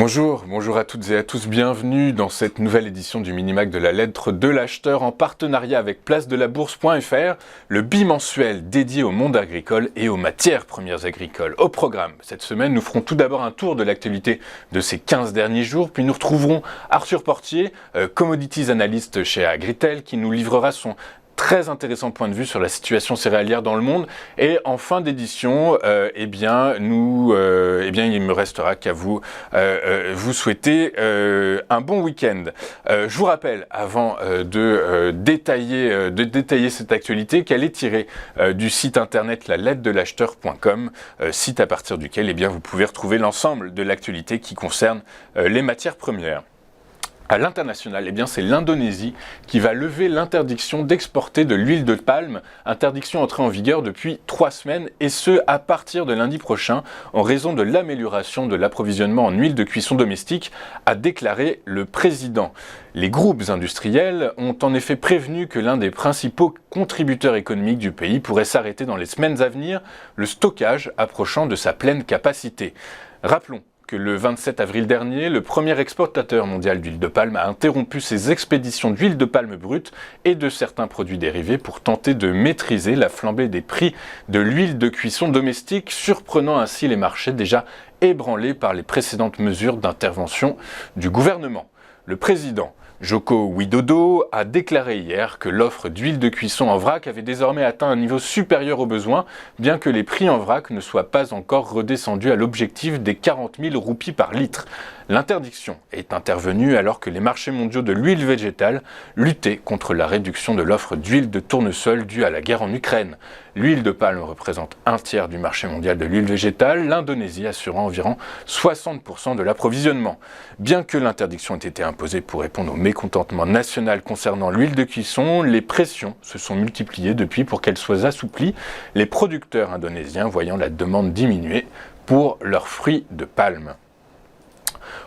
Bonjour à toutes et à tous, bienvenue dans cette nouvelle édition du Minimac de la lettre de l'acheteur en partenariat avec placedelabourse.fr, le bimensuel dédié au monde agricole et aux matières premières agricoles. Au programme, cette semaine, nous ferons tout d'abord un tour de l'actualité de ces 15 derniers jours, puis nous retrouverons Arthur Portier, Commodities Analyst chez Agritel, qui nous livrera son très intéressant point de vue sur la situation céréalière dans le monde. Et en fin d'édition, il me restera qu'à vous souhaiter un bon week-end. Je vous rappelle, avant de détailler cette actualité, qu'elle est tirée du site internet lalettre-de-l'acheteur.com, site à partir duquel vous pouvez retrouver l'ensemble de l'actualité qui concerne les matières premières. À l'international, c'est l'Indonésie qui va lever l'interdiction d'exporter de l'huile de palme, interdiction entrée en vigueur depuis 3 semaines, et ce à partir de lundi prochain, en raison de l'amélioration de l'approvisionnement en huile de cuisson domestique, a déclaré le président. Les groupes industriels ont en effet prévenu que l'un des principaux contributeurs économiques du pays pourrait s'arrêter dans les semaines à venir, le stockage approchant de sa pleine capacité. Rappelons que le 27 avril dernier, le premier exportateur mondial d'huile de palme a interrompu ses expéditions d'huile de palme brute et de certains produits dérivés pour tenter de maîtriser la flambée des prix de l'huile de cuisson domestique, surprenant ainsi les marchés déjà ébranlés par les précédentes mesures d'intervention du gouvernement. Le président Joko Widodo a déclaré hier que l'offre d'huile de cuisson en vrac avait désormais atteint un niveau supérieur aux besoins, bien que les prix en vrac ne soient pas encore redescendus à l'objectif des 40 000 roupies par litre. L'interdiction est intervenue alors que les marchés mondiaux de l'huile végétale luttaient contre la réduction de l'offre d'huile de tournesol due à la guerre en Ukraine. L'huile de palme représente un tiers du marché mondial de l'huile végétale, l'Indonésie assurant environ 60% de l'approvisionnement. Bien que l'interdiction ait été imposée pour répondre au mécontentement national concernant l'huile de cuisson, les pressions se sont multipliées depuis pour qu'elle soit assouplie, les producteurs indonésiens voyant la demande diminuer pour leurs fruits de palme.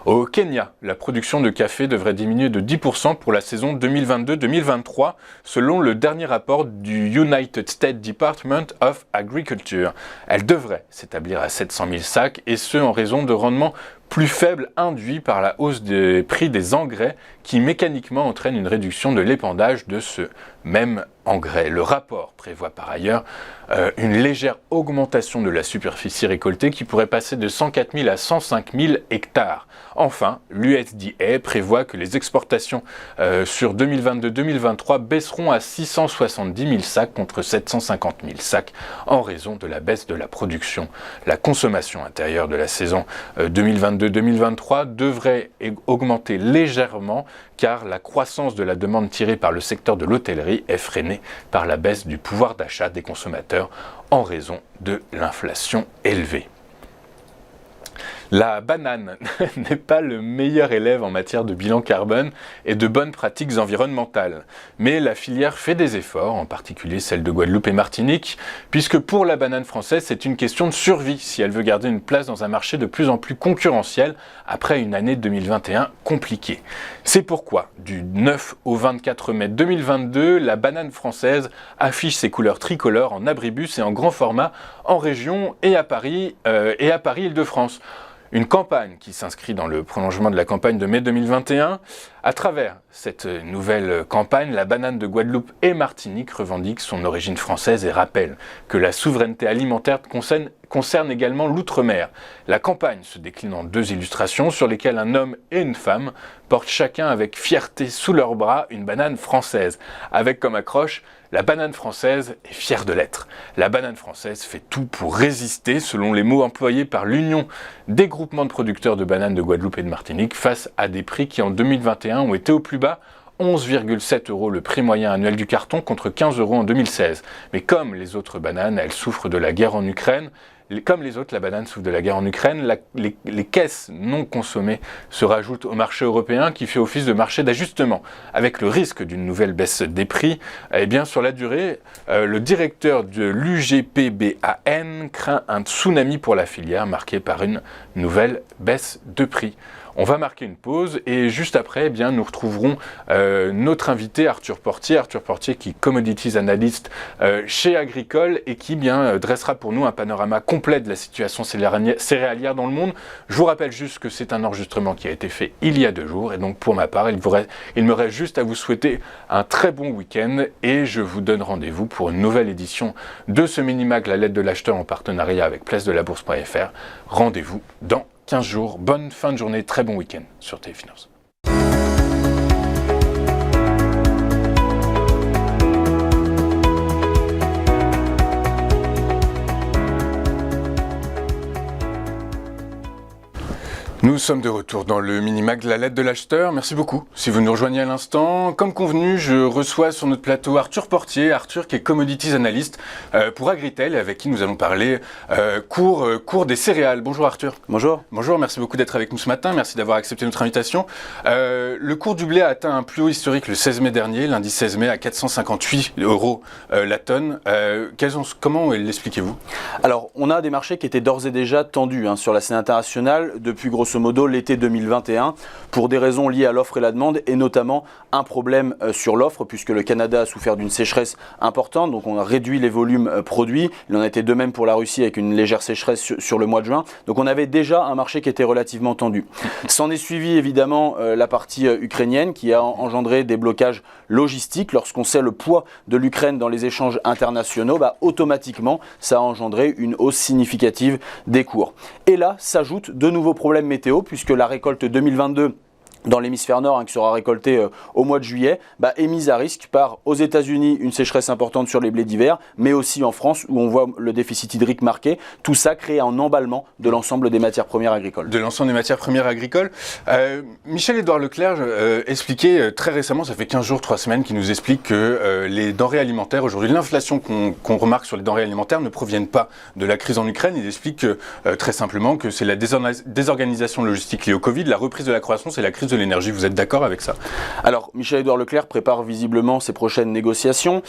Au Kenya, la production de café devrait diminuer de 10% pour la saison 2022-2023, selon le dernier rapport du United States Department of Agriculture. Elle devrait s'établir à 700 000 sacs, et ce en raison de rendements plus faibles induits par la hausse des prix des engrais qui mécaniquement entraîne une réduction de l'épandage de ce même engrais. Le rapport prévoit par ailleurs une légère augmentation de la superficie récoltée qui pourrait passer de 104 000 à 105 000 hectares. Enfin, l'USDA prévoit que les exportations sur 2022-2023 baisseront à 670 000 sacs contre 750 000 sacs en raison de la baisse de la production. La consommation intérieure de la saison 2022-2023 devrait augmenter légèrement car la croissance de la demande tirée par le secteur de l'hôtellerie est freinée par la baisse du pouvoir d'achat des consommateurs en raison de l'inflation élevée. La banane n'est pas le meilleur élève en matière de bilan carbone et de bonnes pratiques environnementales. Mais la filière fait des efforts, en particulier celle de Guadeloupe et Martinique, puisque pour la banane française, c'est une question de survie si elle veut garder une place dans un marché de plus en plus concurrentiel après une année 2021 compliquée. C'est pourquoi, du 9 au 24 mai 2022, la banane française affiche ses couleurs tricolores en abribus et en grand format en région et à Paris Île-de-France. Une campagne qui s'inscrit dans le prolongement de la campagne de mai 2021. À travers cette nouvelle campagne, la banane de Guadeloupe et Martinique revendique son origine française et rappelle que la souveraineté alimentaire concerne également l'outre-mer. La campagne se décline en 2 illustrations sur lesquelles un homme et une femme portent chacun avec fierté sous leurs bras une banane française, avec comme accroche « La banane française est fière de l'être ». La banane française fait tout pour résister, selon les mots employés par l'Union des groupements de producteurs de bananes de Guadeloupe et de Martinique, face à des prix qui en 2021 ont été au plus bas, 11,7 € le prix moyen annuel du carton contre 15 € en 2016. Mais comme les autres bananes, elles souffrent de la guerre en Ukraine. Comme les autres, la banane souffre de la guerre en Ukraine. Les caisses non consommées se rajoutent au marché européen qui fait office de marché d'ajustement. Avec le risque d'une nouvelle baisse des prix, sur la durée, le directeur de l'UGPBAN craint un tsunami pour la filière marqué par une nouvelle baisse de prix. On va marquer une pause et juste après, eh bien, nous retrouverons notre invité Arthur Portier qui est Commodities Analyst chez Agricole et qui dressera pour nous un panorama complet de la situation céréalière dans le monde. Je vous rappelle juste que c'est un enregistrement qui a été fait il y a 2 jours et donc pour ma part, il me reste juste à vous souhaiter un très bon week-end et je vous donne rendez-vous pour une nouvelle édition de ce Minimag, la lettre de l'acheteur en partenariat avec place-de-la-bourse.fr. Rendez-vous dans 15 jours. Bonne fin de journée, très bon week-end sur Téléfinance. Nous sommes de retour dans le Minimag, la lettre de l'acheteur. Merci beaucoup. Si vous nous rejoignez à l'instant, comme convenu, je reçois sur notre plateau Arthur Portier, qui est Commodities Analyst pour Agritel, avec qui nous allons parler cours des céréales. Bonjour Arthur. Bonjour. Bonjour, merci beaucoup d'être avec nous ce matin. Merci d'avoir accepté notre invitation. Le cours du blé a atteint un plus haut historique le 16 mai dernier, lundi 16 mai, à 458 € la tonne. Comment l'expliquez-vous ? Alors, on a des marchés qui étaient d'ores et déjà tendus sur la scène internationale depuis grosso modo l'été 2021 pour des raisons liées à l'offre et la demande et notamment un problème sur l'offre puisque le Canada a souffert d'une sécheresse importante, donc on a réduit les volumes produits. Il en a été de même pour la Russie avec une légère sécheresse sur le mois de juin. Donc on avait déjà un marché qui était relativement tendu. S'en est suivi évidemment la partie ukrainienne qui a engendré des blocages logistiques. Lorsqu'on sait le poids de l'Ukraine dans les échanges internationaux, automatiquement ça a engendré une hausse significative des cours. Et là s'ajoutent de nouveaux problèmes météo puisque la récolte 2022 dans l'hémisphère nord qui sera récoltée au mois de juillet, est mise à risque par, aux États-Unis, une sécheresse importante sur les blés d'hiver, mais aussi en France où on voit le déficit hydrique marqué. Tout ça crée un emballement de l'ensemble des matières premières agricoles. De l'ensemble des matières premières agricoles. Michel-Édouard Leclerc expliquait très récemment, ça fait 15 jours, 3 semaines, qu'il nous explique que les denrées alimentaires, aujourd'hui, l'inflation qu'on remarque sur les denrées alimentaires ne proviennent pas de la crise en Ukraine. Il explique très simplement que c'est la désorganisation logistique liée au Covid, la reprise de la croissance et la crise de l'énergie. Vous êtes d'accord avec ça ? Alors, Michel-Édouard Leclerc prépare visiblement ses prochaines négociations.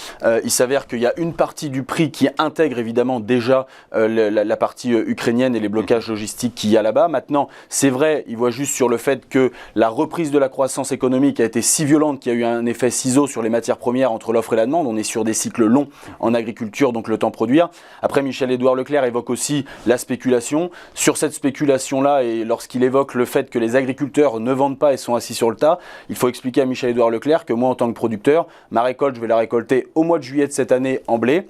Il s'avère qu'il y a une partie du prix qui intègre évidemment déjà la partie ukrainienne et les blocages logistiques qu'il y a là-bas. Maintenant, c'est vrai, il voit juste sur le fait que la reprise de la croissance économique a été si violente qu'il y a eu un effet ciseau sur les matières premières entre l'offre et la demande. On est sur des cycles longs en agriculture, donc le temps produire. Après, Michel-Édouard Leclerc évoque aussi la spéculation. Sur cette spéculation-là, et lorsqu'il évoque le fait que les agriculteurs ne vendent pas et sont assis sur le tas, il faut expliquer à Michel-Édouard Leclerc que moi, en tant que producteur, ma récolte, je vais la récolter au mois de juillet de cette année en blé.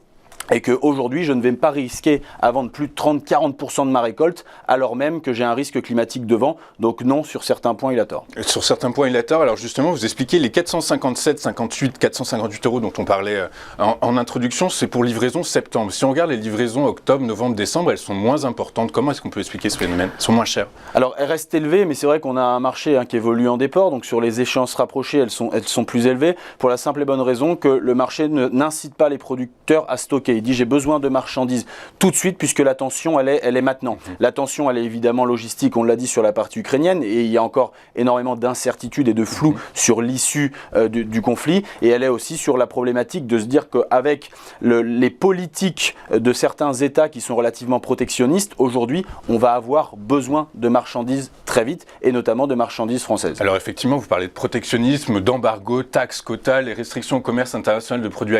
Et qu'aujourd'hui, je ne vais pas risquer à vendre plus de 30-40% de ma récolte, alors même que j'ai un risque climatique devant. Donc non, sur certains points, il a tort. Sur certains points, il a tort. Alors justement, vous expliquez les 458 € dont on parlait en introduction, c'est pour livraison septembre. Si on regarde les livraisons octobre, novembre, décembre, elles sont moins importantes. Comment est-ce qu'on peut expliquer ce phénomène ? Elles sont moins chères. Alors, elles restent élevées, mais c'est vrai qu'on a un marché qui évolue en déport. Donc sur les échéances rapprochées, elles sont plus élevées, pour la simple et bonne raison que le marché n'incite pas les producteurs à stocker. Il dit j'ai besoin de marchandises tout de suite puisque la tension elle est maintenant. La tension elle est évidemment logistique, on l'a dit sur la partie ukrainienne et il y a encore énormément d'incertitudes et de flou sur l'issue du conflit et elle est aussi sur la problématique de se dire qu'avec les politiques de certains États qui sont relativement protectionnistes, aujourd'hui on va avoir besoin de marchandises très vite et notamment de marchandises françaises. Alors effectivement vous parlez de protectionnisme, d'embargo, taxes, quotas, les restrictions au commerce international de produits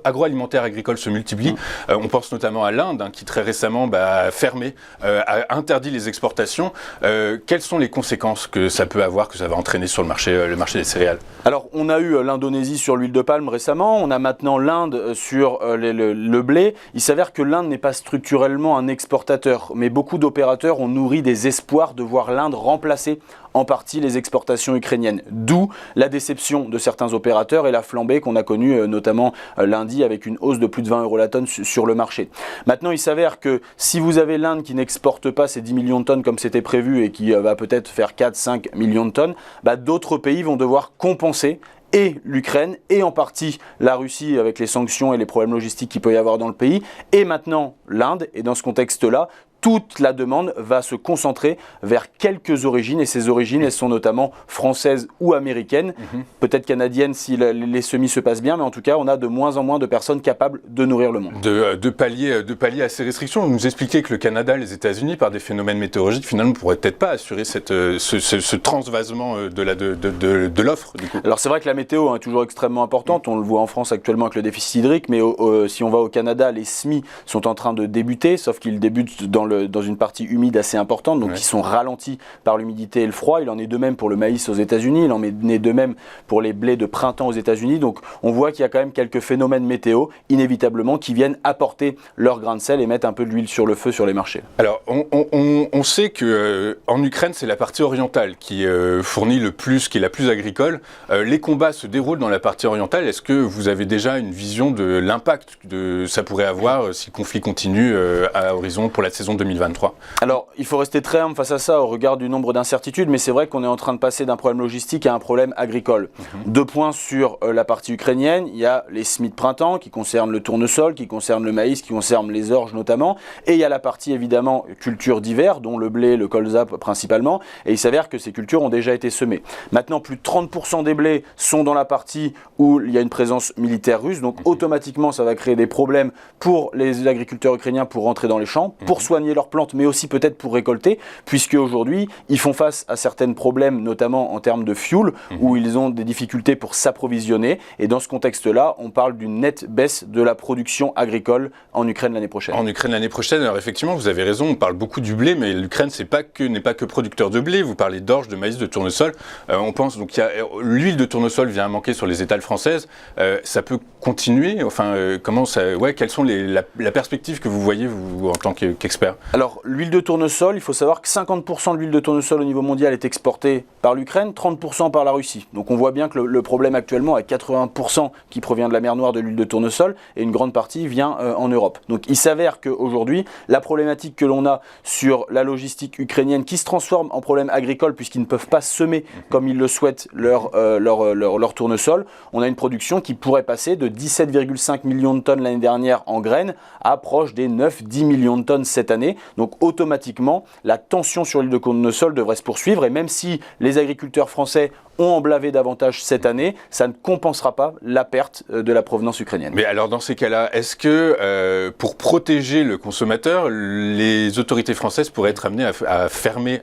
agroalimentaires agricoles se multiplient. On pense notamment à l'Inde qui très récemment a fermé, a interdit les exportations. Quelles sont les conséquences que ça peut avoir, que ça va entraîner sur le marché des céréales ? Alors on a eu l'Indonésie sur l'huile de palme récemment, on a maintenant l'Inde sur le blé. Il s'avère que l'Inde n'est pas structurellement un exportateur, mais beaucoup d'opérateurs ont nourri des espoirs de voir l'Inde remplacer en partie les exportations ukrainiennes. D'où la déception de certains opérateurs et la flambée qu'on a connue notamment lundi avec une hausse de plus de 20 € la tonne sur le marché. Maintenant, il s'avère que si vous avez l'Inde qui n'exporte pas ces 10 millions de tonnes comme c'était prévu et qui va peut-être faire 4-5 millions de tonnes, d'autres pays vont devoir compenser et l'Ukraine, et en partie la Russie avec les sanctions et les problèmes logistiques qu'il peut y avoir dans le pays, et maintenant l'Inde. Et dans ce contexte-là, toute la demande va se concentrer vers quelques origines, et ces origines, elles sont notamment françaises ou américaines, peut-être canadiennes si les semis se passent bien, mais en tout cas, on a de moins en moins de personnes capables de nourrir le monde. De pallier à ces restrictions, vous nous expliquez que le Canada, les États-Unis, par des phénomènes météorologiques, finalement, ne pourraient peut-être pas assurer ce transvasement de l'offre, du coup. Alors c'est vrai que la météo est toujours extrêmement importante, on le voit en France actuellement avec le déficit hydrique, mais si on va au Canada, les semis sont en train de débuter, sauf qu'ils débutent dans une partie humide assez importante, donc ils sont ralentis par l'humidité et le froid. Il en est de même pour le maïs aux États-Unis, il en est de même pour les blés de printemps aux États-Unis. Donc on voit qu'il y a quand même quelques phénomènes météo, inévitablement, qui viennent apporter leur grain de sel et mettre un peu d'huile sur le feu sur les marchés. Alors on sait qu'en Ukraine, c'est la partie orientale qui fournit le plus, qui est la plus agricole. Les combats se déroulent dans la partie orientale. Est-ce que vous avez déjà une vision de l'impact que ça pourrait avoir si le conflit continue à horizon pour la saison 2023 ? Alors, il faut rester très humble face à ça au regard du nombre d'incertitudes, mais c'est vrai qu'on est en train de passer d'un problème logistique à un problème agricole. 2 points sur la partie ukrainienne. Il y a les semis de printemps qui concernent le tournesol, qui concernent le maïs, qui concernent les orges notamment. Et il y a la partie évidemment culture d'hiver, dont le blé, le colza principalement. Et il s'avère que ces cultures ont déjà été semées. Maintenant, plus de 30% des blés sont dans la partie où il y a une présence militaire russe. Donc automatiquement, ça va créer des problèmes pour les agriculteurs ukrainiens pour rentrer dans les champs, pour soigner leurs plantes, mais aussi peut-être pour récolter, puisque aujourd'hui, ils font face à certains problèmes, notamment en termes de fuel, où ils ont des difficultés pour s'approvisionner. Et dans ce contexte-là, on parle d'une nette baisse de la production agricole en Ukraine l'année prochaine. En Ukraine l'année prochaine, alors effectivement, vous avez raison, on parle beaucoup du blé, mais l'Ukraine n'est pas que producteur de blé. Vous parlez d'orge, de maïs, de tournesol. On pense donc l'huile de tournesol vient à manquer sur les étals françaises. Ça peut continuer. Enfin, quelles sont la perspective que vous voyez vous en tant qu'expert? Alors l'huile de tournesol, il faut savoir que 50% de l'huile de tournesol au niveau mondial est exportée par l'Ukraine, 30% par la Russie. Donc on voit bien que le problème actuellement est 80% qui provient de la mer Noire de l'huile de tournesol et une grande partie vient en Europe. Donc il s'avère qu'aujourd'hui, la problématique que l'on a sur la logistique ukrainienne qui se transforme en problème agricole puisqu'ils ne peuvent pas semer comme ils le souhaitent leur tournesol, on a une production qui pourrait passer de 17,5 millions de tonnes l'année dernière en graines à proche des 9-10 millions de tonnes cette année. Donc automatiquement, la tension sur l'huile de tournesol devrait se poursuivre et même si les agriculteurs français ont emblavé davantage cette année, ça ne compensera pas la perte de la provenance ukrainienne. Mais alors dans ces cas-là, est-ce que pour protéger le consommateur, les autorités françaises pourraient être amenées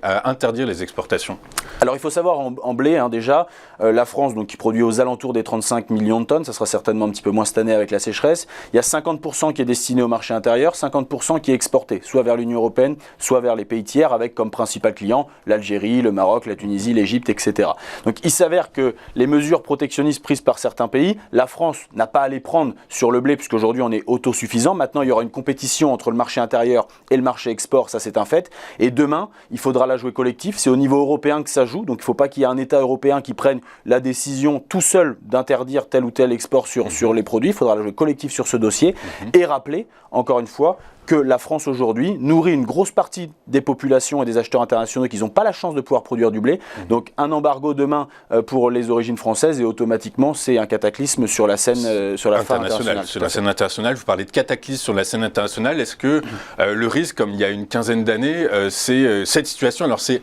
à interdire les exportations? Alors il faut savoir en blé déjà, la France donc, qui produit aux alentours des 35 millions de tonnes, ça sera certainement un petit peu moins cette année avec la sécheresse, il y a 50% qui est destiné au marché intérieur, 50% qui est exporté, soit vers l'Union européenne, soit vers les pays tiers, avec comme principal client l'Algérie, le Maroc, la Tunisie, l'Égypte, etc. Donc il s'avère que les mesures protectionnistes prises par certains pays, la France n'a pas à les prendre sur le blé puisqu'aujourd'hui on est autosuffisant. Maintenant il y aura une compétition entre le marché intérieur et le marché export, ça c'est un fait. Et demain, il faudra la jouer collectif. C'est au niveau européen que ça joue. Donc il ne faut pas qu'il y ait un État européen qui prenne la décision tout seul d'interdire tel ou tel export sur les produits. Il faudra la jouer collectif sur ce dossier et rappeler, encore une fois, que la France aujourd'hui nourrit une grosse partie des populations et des acheteurs internationaux qui n'ont pas la chance de pouvoir produire du blé. Donc un embargo demain pour les origines françaises et automatiquement c'est un cataclysme sur la scène sur la scène internationale. Vous parlez de cataclysme sur la scène internationale. Est-ce que le risque, comme il y a une quinzaine d'années, c'est cette situation? Alors c'est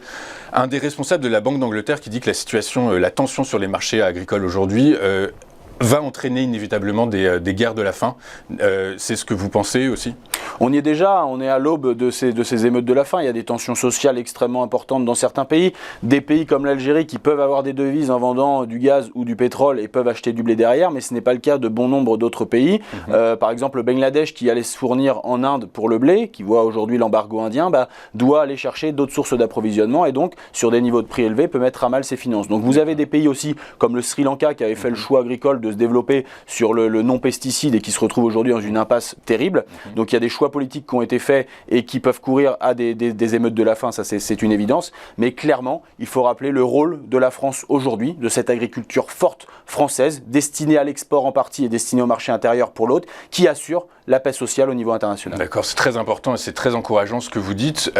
un des responsables de la Banque d'Angleterre qui dit que la tension sur les marchés agricoles aujourd'hui va entraîner inévitablement des guerres de la faim. C'est ce que vous pensez aussi? On y est déjà, on est à l'aube de ces émeutes de la faim. Il y a des tensions sociales extrêmement importantes dans certains pays. Des pays comme l'Algérie qui peuvent avoir des devises en vendant du gaz ou du pétrole et peuvent acheter du blé derrière, mais ce n'est pas le cas de bon nombre d'autres pays. Par exemple, le Bangladesh qui allait se fournir en Inde pour le blé, qui voit aujourd'hui l'embargo indien, doit aller chercher d'autres sources d'approvisionnement et donc, sur des niveaux de prix élevés, peut mettre à mal ses finances. Donc vous avez des pays aussi comme le Sri Lanka qui avait fait le choix agricole de se développer sur le non-pesticide et qui se retrouve aujourd'hui dans une impasse terrible. Donc il y a des choix politiques qui ont été faits et qui peuvent courir à des émeutes de la faim, ça c'est une évidence. Mais clairement, il faut rappeler le rôle de la France aujourd'hui, de cette agriculture forte française, destinée à l'export en partie et destinée au marché intérieur pour l'autre, qui assure la paix sociale au niveau international. D'accord, c'est très important et c'est très encourageant ce que vous dites.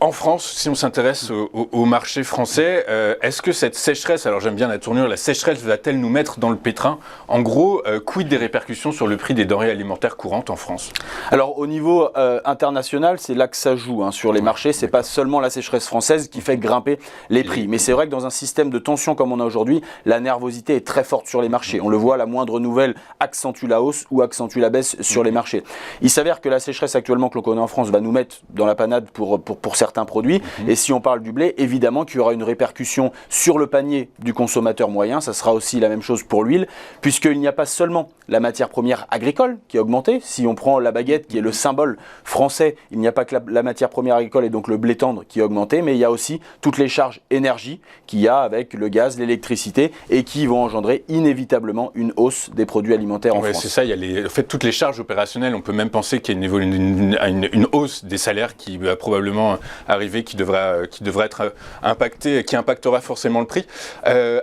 En France, si on s'intéresse au marché français, est-ce que cette sécheresse, alors j'aime bien la tournure, la sécheresse va-t-elle nous mettre dans le pétrin? En gros, quid des répercussions sur le prix des denrées alimentaires alimentaire courante en France? Alors au niveau international, c'est là que ça joue sur les marchés. C'est pas seulement la sécheresse française qui fait grimper les prix. Mais c'est vrai que dans un système de tension comme on a aujourd'hui, la nervosité est très forte sur les marchés. On le voit, la moindre nouvelle accentue la hausse ou accentue la baisse sur les marchés. Il s'avère que la sécheresse actuellement que l'on connaît en France va nous mettre dans la panade pour certains produits. Et si on parle du blé, évidemment qu'il y aura une répercussion sur le panier du consommateur moyen. Ça sera aussi la même chose pour l'huile, puisqu'il n'y a pas seulement la matière première agricole qui a augmenté. Si on prend la baguette qui est le symbole français, il n'y a pas que la matière première agricole et donc le blé tendre qui a augmenté, mais il y a aussi toutes les charges énergie qu'il y a avec le gaz, l'électricité et qui vont engendrer inévitablement une hausse des produits alimentaires en France. C'est ça, il y a en fait, toutes les charges opérationnelles. On peut même penser qu'il y a une hausse des salaires qui va probablement arriver, qui devrait être impactée, qui impactera forcément le prix.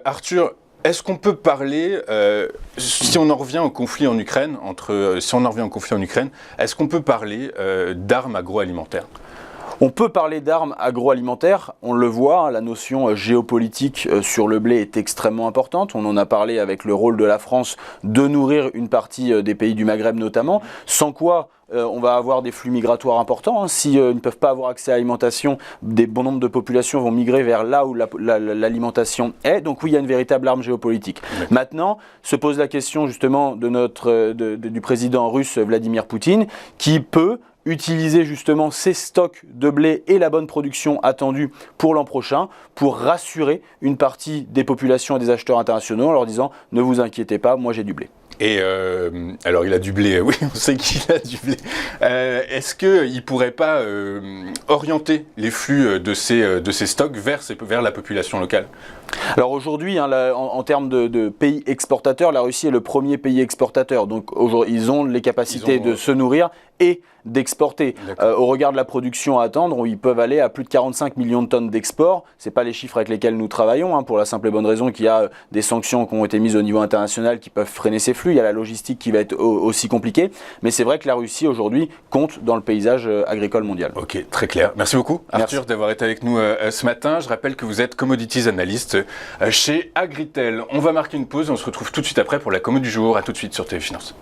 Arthur, est-ce qu'on peut parler, si on en revient au conflit en Ukraine, est-ce qu'on peut parler d'armes agroalimentaires ? On peut parler d'armes agroalimentaires, on le voit, la notion géopolitique sur le blé est extrêmement importante. On en a parlé avec le rôle de la France de nourrir une partie des pays du Maghreb notamment, sans quoi on va avoir des flux migratoires importants. S'ils ne peuvent pas avoir accès à l'alimentation, des bons nombres de populations vont migrer vers là où l'alimentation est. Donc oui, il y a une véritable arme géopolitique. Oui. Maintenant, se pose la question justement du président russe Vladimir Poutine, qui peut utiliser justement ces stocks de blé et la bonne production attendue pour l'an prochain pour rassurer une partie des populations et des acheteurs internationaux en leur disant « Ne vous inquiétez pas, moi j'ai du blé ». Et alors il a du blé, oui, on sait qu'il a du blé. Est-ce qu'il ne pourrait pas orienter les flux de ces stocks vers la population locale ? Alors aujourd'hui, en termes de pays exportateurs, la Russie est le premier pays exportateur. Donc ils ont les capacités de se nourrir et d'exporter. Au regard de la production à attendre, ils peuvent aller à plus de 45 millions de tonnes d'export. Ce n'est pas les chiffres avec lesquels nous travaillons, pour la simple et bonne raison qu'il y a des sanctions qui ont été mises au niveau international qui peuvent freiner ces flux. Il y a la logistique qui va être aussi compliquée. Mais c'est vrai que la Russie aujourd'hui compte dans le paysage agricole mondial. Ok, très clair. Merci beaucoup Arthur d'avoir été avec nous ce matin. Je rappelle que vous êtes commodities analyst chez Agritel. On va marquer une pause et on se retrouve tout de suite après pour la commo du jour. À tout de suite sur TV Finance.